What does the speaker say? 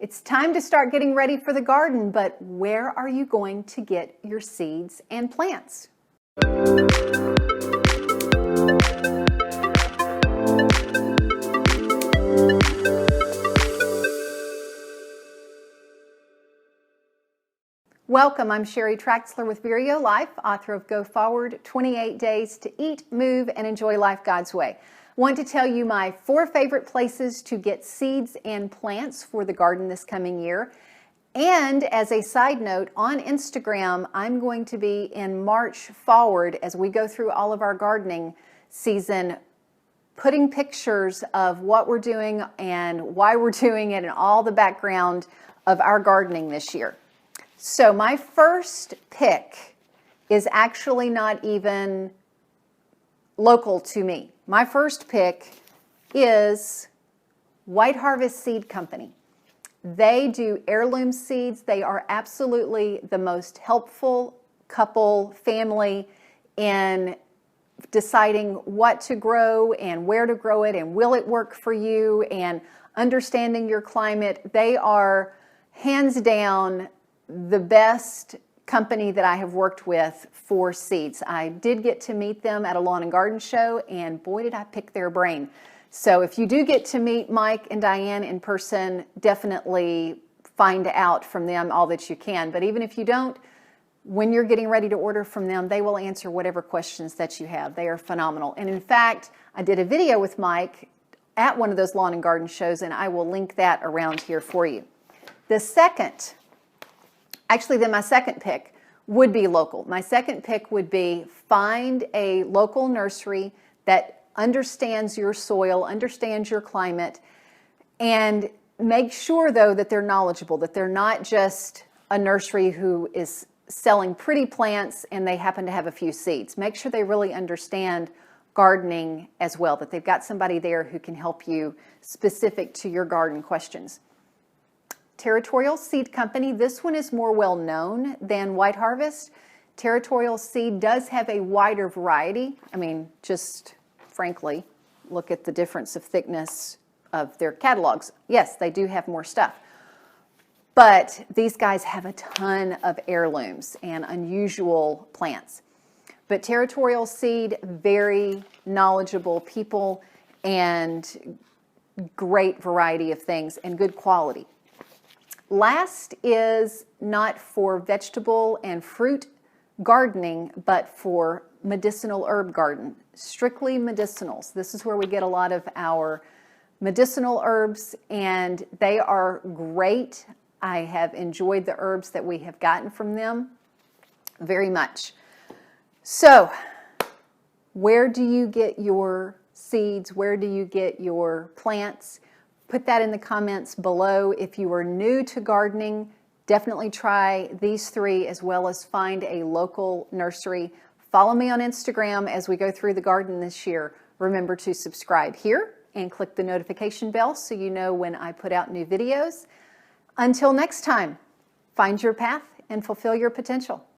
It's time to start getting ready for the garden, but where are you going to get your seeds and plants? Welcome, I'm Sheri with ViREO Life, author of Go Forward, 28 Days to Eat, Move, and Enjoy Life God's Way. Want to tell you my 4 favorite places to get seeds and plants for the garden this coming year. And as a side note, on Instagram, I'm going to be in March forward as we go through all of our gardening season, putting pictures of what we're doing and why we're doing it and all the background of our gardening this year. So my first pick is actually not even local to me. My first pick is White Harvest Seed Company. They do heirloom seeds. They are absolutely the most helpful couple, family in deciding what to grow and where to grow it and will it work for you and understanding your climate. They are hands down the best company that I have worked with for seeds. I did get to meet them at a lawn and garden show, and boy did I pick their brain. So if you do get to meet Mike and Diane in person, definitely find out from them all that you can. But even if you don't, when you're getting ready to order from them, they will answer whatever questions that you have. They are phenomenal. And in fact, I did a video with Mike at one of those lawn and garden shows, and I will link that around here for you. My second pick would be local. My second pick would be find a local nursery that understands your soil, understands your climate, and make sure though that they're knowledgeable, that they're not just a nursery who is selling pretty plants and they happen to have a few seeds. Make sure they really understand gardening as well, that they've got somebody there who can help you specific to your garden questions. Territorial Seed Company. This one is more well known than White Harvest. Territorial Seed does have a wider variety. I mean, just frankly, look at the difference of thickness of their catalogs. Yes, they do have more stuff. But these guys have a ton of heirlooms and unusual plants. But Territorial Seed, very knowledgeable people and great variety of things and good quality. Last is not for vegetable and fruit gardening, but for medicinal herb garden, strictly medicinals. This is where we get a lot of our medicinal herbs, and they are great. I have enjoyed the herbs that we have gotten from them very much. So, where do you get your seeds? Where do you get your plants? Put that in the comments below. If you are new to gardening, definitely try these 3 as well as find a local nursery. Follow me on Instagram as we go through the garden this year. Remember to subscribe here and click the notification bell so you know when I put out new videos. Until next time, find your path and fulfill your potential.